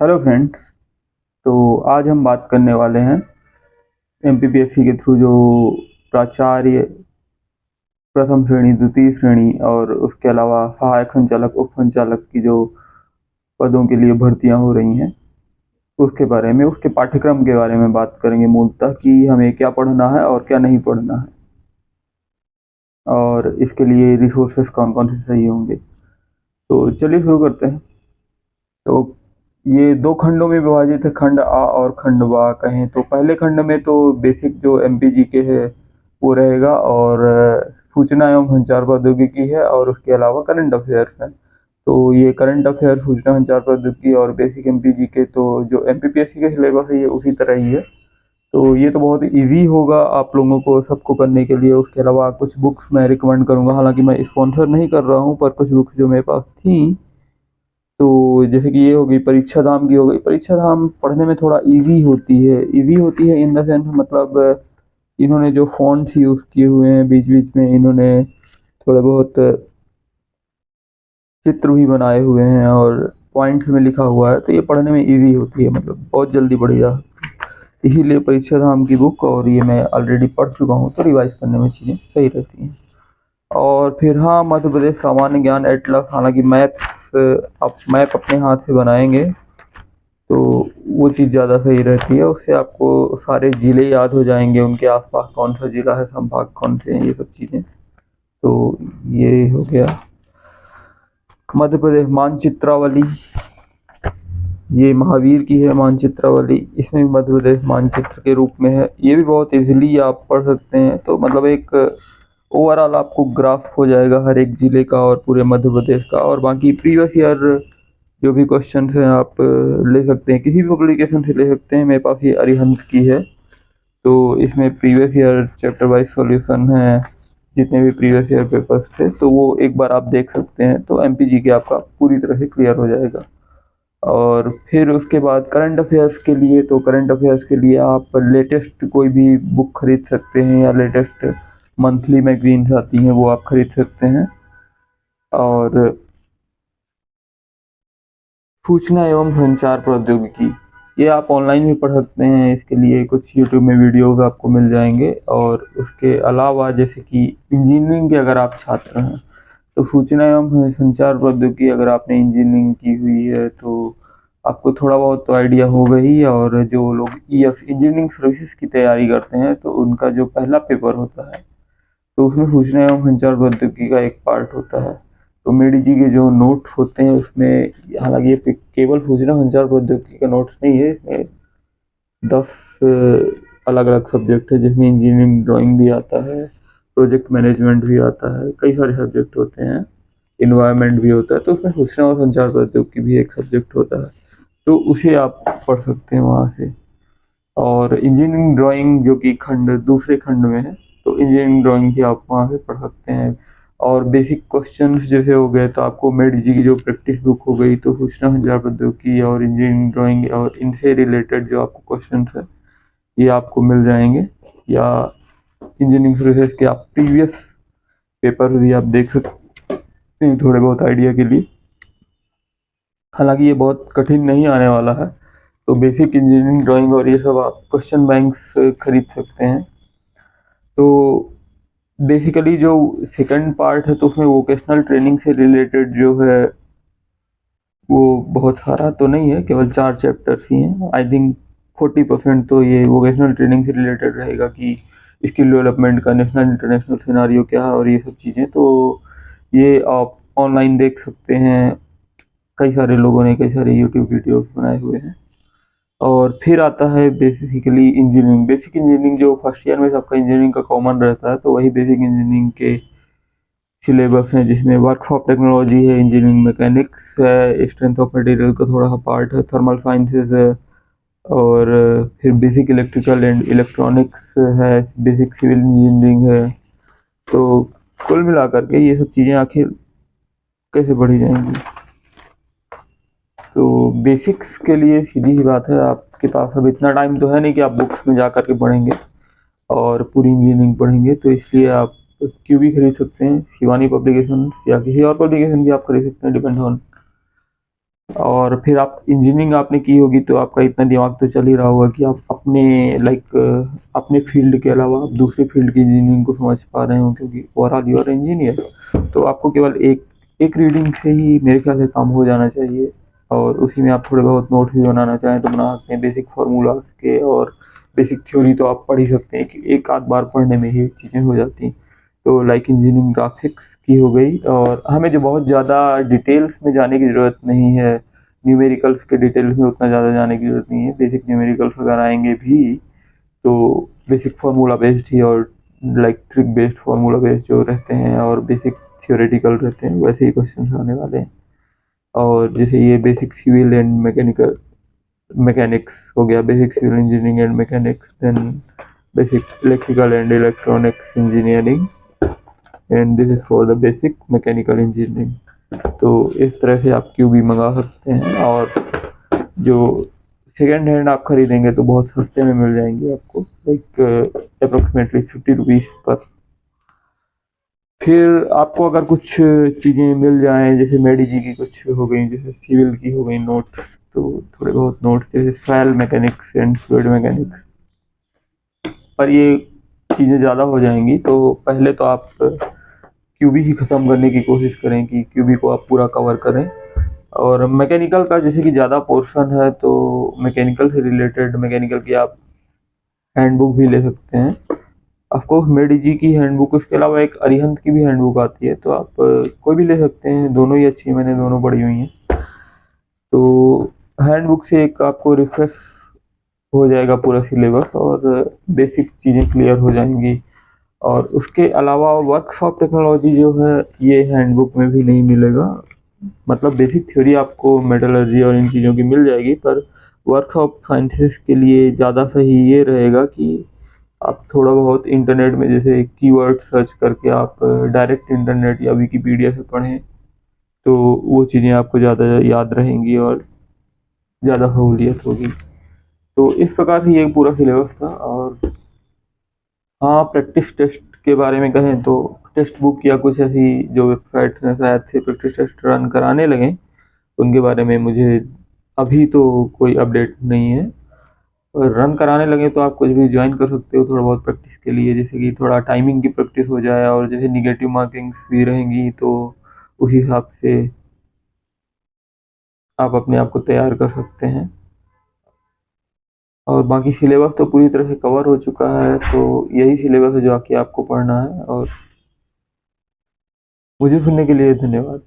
Hello friends. तो आज हम बात करने वाले हैं एमपीपीएससी के थ्रू जो प्राचार्य प्रथम श्रेणी, द्वितीय श्रेणी और उसके अलावा सहायक संचालक, उप संचालक की जो पदों के लिए भर्तियां हो रही हैं उसके बारे में, उसके पाठ्यक्रम के बारे में बात करेंगे मूलतः कि हमें क्या पढ़ना है और क्या नहीं पढ़ना है, और इसके लिए रिसोर्सेस कौन कौन से सही होंगे। तो चलिए शुरू करते हैं। तो ये दो खंडों में विभाजित है, खंड आ और खंड बा कहें तो। पहले खंड में तो बेसिक जो एमपीजी के है वो रहेगा, और सूचना एवं संचार प्रौद्योगिकी है, और उसके अलावा करंट अफेयर्स है। तो ये करंट अफेयर, सूचना संचार प्रौद्योगिकी और बेसिक एमपीजी के तो जो एमपीपीएससी का सिलेबस है ये उसी तरह ही है। तो ये तो बहुत इजी होगा आप लोगों को सबको करने के लिए। उसके अलावा कुछ बुक्स मैं रिकमेंड करूंगा, हालांकि मैं स्पॉन्सर नहीं कर रहा हूँ, पर कुछ बुक्स जो मेरे पास थी, तो जैसे कि ये हो गई परीक्षा धाम की, हो गई परीक्षा धाम। पढ़ने में थोड़ा इजी होती है इन द सेंस, मतलब इन्होंने जो फॉन्ट्स यूज किए हुए हैं, बीच बीच में इन्होंने थोड़े बहुत चित्र भी बनाए हुए हैं और पॉइंट्स में लिखा हुआ है, तो ये पढ़ने में इजी होती है, मतलब बहुत जल्दी पढ़ जा। इसीलिए परीक्षा धाम की बुक, और ये मैं ऑलरेडी पढ़ चुका हूँ तो रिवाइज करने में चीज़ें सही रहती हैं। और फिर हाँ, मध्य प्रदेश सामान्य ज्ञान एटलस, हालांकि मैप्स आप मैप अपने हाथ से बनाएंगे तो वो चीज़ ज़्यादा सही रहती है। उससे आपको सारे ज़िले याद हो जाएंगे, उनके आसपास कौन सा ज़िला है, संभाग कौन से हैं, ये सब चीज़ें। तो ये हो गया मध्य प्रदेश मानचित्रावली। ये महावीर की है मानचित्रावली, इसमें भी मध्य प्रदेश मानचित्र के रूप में है। ये भी बहुत इजीली आप पढ़ सकते हैं। तो मतलब एक ओवरऑल आपको ग्राफ हो जाएगा हर एक ज़िले का और पूरे मध्य प्रदेश का। और बाकी प्रीवियस ईयर जो भी क्वेश्चन हैं आप ले सकते हैं, किसी भी पब्लिकेशन से ले सकते हैं। मेरे पास ये अरिहंत की है, तो इसमें previous year chapter wise solution है, जितने भी प्रीवियस ईयर पेपर्स थे, तो वो एक बार आप देख सकते हैं, तो एमपीजी के आपका पूरी तरह से क्लियर हो जाएगा। और फिर उसके बाद करंट अफेयर्स के लिए, तो करंट अफेयर्स के लिए आप लेटेस्ट कोई भी बुक खरीद सकते हैं, या लेटेस्ट मंथली मैगजीन्स आती हैं वो आप खरीद सकते हैं। और सूचना एवं संचार प्रौद्योगिकी, ये आप ऑनलाइन भी पढ़ सकते हैं। इसके लिए कुछ यूट्यूब में वीडियोस आपको मिल जाएंगे। और उसके अलावा जैसे कि इंजीनियरिंग के अगर आप छात्र हैं, तो सूचना एवं संचार प्रौद्योगिकी अगर आपने इंजीनियरिंग की हुई है तो आपको थोड़ा बहुत तो आइडिया होगा ही। और जो लोग ईएफ इंजीनियरिंग सर्विसेज की तैयारी करते हैं, तो उनका जो पहला पेपर होता है, तो उसमें सूचना एवं संचार प्रौद्योगिकी का एक पार्ट होता है। तो मेडी जी के जो नोट्स होते हैं उसमें, हालांकि ये केवल सूचना संचार प्रौद्योगिकी का नोट्स नहीं है, इसमें 10 अलग अलग सब्जेक्ट है, जिसमें इंजीनियरिंग ड्राइंग भी आता है, प्रोजेक्ट मैनेजमेंट भी आता है, कई सारे सब्जेक्ट होते हैं, इन्वायरमेंट भी होता है। तो उसमें सूचना और संचार प्रौद्योगिकी भी एक सब्जेक्ट होता है, तो उसे आप पढ़ सकते हैं वहाँ से। और इंजीनियरिंग ड्राइंग जो कि खंड दूसरे खंड में है, तो इंजीनियरिंग ड्राइंग भी आप वहाँ से पढ़ सकते हैं। और बेसिक क्वेश्चंस जैसे हो गए, तो आपको मेड जी की जो प्रैक्टिस बुक हो गई, तो सूचना संचार प्रौद्योगिकी और इंजीनियरिंग ड्राइंग और इनसे रिलेटेड जो आपको क्वेश्चंस है ये आपको मिल जाएंगे। या इंजीनियरिंग सर्विसेज के आप प्रीवियस पेपर भी आप देख सकते हैं थोड़े बहुत आइडिया के लिए। हालांकि ये बहुत कठिन नहीं आने वाला है। तो बेसिक इंजीनियरिंग ड्राइंग और ये सब आप क्वेश्चन बैंक्स खरीद सकते हैं। तो बेसिकली जो सेकंड पार्ट है, तो उसमें वोकेशनल ट्रेनिंग से रिलेटेड जो है वो बहुत सारा तो नहीं है, केवल 4 चैप्टर्स ही हैं। आई थिंक 40% तो ये वोकेशनल ट्रेनिंग से रिलेटेड रहेगा कि स्किल डेवलपमेंट का नेशनल इंटरनेशनल सिनारियो क्या है और ये सब चीज़ें। तो ये आप ऑनलाइन देख सकते हैं, कई सारे लोगों ने कई सारे यूट्यूब वीडियोस बनाए हुए हैं। और फिर आता है बेसिकली इंजीनियरिंग। बेसिक इंजीनियरिंग जो फर्स्ट ईयर में सबका इंजीनियरिंग का कॉमन रहता है, तो वही बेसिक इंजीनियरिंग के सिलेबस हैं, जिसमें वर्कशॉप टेक्नोलॉजी है, इंजीनियरिंग मैकेनिक्स है, स्ट्रेंथ ऑफ मटेरियल का थोड़ा सा पार्ट है, थर्मल साइंसेज है, और फिर बेसिक इलेक्ट्रिकल एंड इलेक्ट्रॉनिक्स है, बेसिक सिविल इंजीनियरिंग है। तो कुल मिलाकर के ये सब चीज़ें आखिर कैसे बढ़ी जाएंगी। तो बेसिक्स के लिए सीधी ही बात है, आपके पास अब इतना टाइम तो है नहीं कि आप बुक्स में जा कर के पढ़ेंगे और पूरी इंजीनियरिंग पढ़ेंगे। तो इसलिए आप क्यू भी खरीद सकते हैं, शिवानी पब्लिकेशन, या किसी और पब्लिकेशन भी आप खरीद सकते हैं, डिपेंड ऑन और फिर आप इंजीनियरिंग आपने की होगी तो आपका इतना दिमाग तो चल ही रहा होगा कि आप अपने लाइक अपने फील्ड के अलावा आप दूसरे फील्ड की इंजीनियरिंग को समझ पा रहे हो, क्योंकि ओवरऑल यू आर इंजीनियर। तो आपको केवल एक एक रीडिंग से ही मेरे ख्याल से काम हो जाना चाहिए, और उसी में आप थोड़े बहुत नोट्स भी बनाना चाहें तो बना सकते हैं, बेसिक फार्मूलाज के। और बेसिक थ्योरी तो आप पढ़ ही सकते हैं कि एक आध बार पढ़ने में ही चीज़ें हो जाती हैं। तो लाइक इंजीनियरिंग ग्राफिक्स की हो गई, और हमें जो बहुत ज़्यादा डिटेल्स में जाने की ज़रूरत नहीं है, न्यूमेरिकल्स के डिटेल्स में उतना ज़्यादा जाने की ज़रूरत नहीं है। बेसिक न्यूमेरिकल्स अगर आएंगे भी तो बेसिक फार्मूला बेस्ड ही, और like trick based formula based जो रहते हैं और बेसिक थियोरेटिकल रहते हैं वैसे ही क्वेश्चन आने वाले हैं। और जैसे ये basic civil and mechanical mechanics हो गया, basic civil engineering and mechanics, then basic electrical and electronics engineering, and this is for the basic mechanical engineering. तो इस तरह से आप क्यूबी मंगा सकते हैं, और जो सेकेंड हैंड आप खरीदेंगे तो बहुत सस्ते में मिल जाएंगे आपको, लाइक अप्रोक्सीमेटली 50 रुपीज़ पर। फिर आपको अगर कुछ चीज़ें मिल जाएं, जैसे मेडी जी की कुछ हो गई, जैसे सिविल की हो गई नोट्स, तो थोड़े बहुत नोट्स जैसे soil mechanics and fluid mechanics, पर ये चीज़ें ज़्यादा हो जाएंगी। तो पहले तो आप क्यूबी ही ख़त्म करने की कोशिश करें कि क्यूबी को आप पूरा कवर करें। और मैकेनिकल का जैसे कि ज़्यादा पोर्शन है, तो मैकेनिकल से रिलेटेड मैकेनिकल की आप हैंडबुक भी ले सकते हैं। ऑफकोर्स मेडी जी की हैंडबुक, उसके अलावा एक अरिहंत की भी हैंडबुक आती है, तो आप कोई भी ले सकते हैं, दोनों ही अच्छी है, मैंने दोनों पढ़ी हुई हैं। तो हैंडबुक से एक आपको रिफ्रेश हो जाएगा पूरा सिलेबस, और बेसिक चीज़ें क्लियर हो जाएंगी। और उसके अलावा वर्कशॉप टेक्नोलॉजी जो है ये हैंडबुक में भी नहीं मिलेगा। मतलब बेसिक थ्योरी आपको मेटलर्जी और इन चीज़ों की मिल जाएगी, पर वर्कशॉप साइंसेस के लिए ज़्यादा सही ये रहेगा कि आप थोड़ा बहुत इंटरनेट में जैसे कीवर्ड सर्च करके आप डायरेक्ट इंटरनेट या विकिपीडिया से पढ़ें, तो वो चीज़ें आपको ज़्यादा याद रहेंगी और ज़्यादा सहूलियत होगी। तो इस प्रकार से ये पूरा सिलेबस था। और हाँ, प्रैक्टिस टेस्ट के बारे में कहें तो टेक्स्ट बुक या कुछ ऐसी जो वेबसाइट हैं शायद से प्रैक्टिस टेस्ट रन कराने लगें, उनके बारे में मुझे अभी तो कोई अपडेट नहीं है। और रन कराने लगे तो आप कुछ भी ज्वाइन कर सकते हो थोड़ा बहुत प्रैक्टिस के लिए, जैसे कि थोड़ा टाइमिंग की प्रैक्टिस हो जाए, और जैसे निगेटिव मार्किंग्स भी रहेंगी तो उस हिसाब से आप अपने आप को तैयार कर सकते हैं। और बाकी सिलेबस तो पूरी तरह से कवर हो चुका है, तो यही सिलेबस है जो आके आपको पढ़ना है। और मुझे सुनने के लिए धन्यवाद।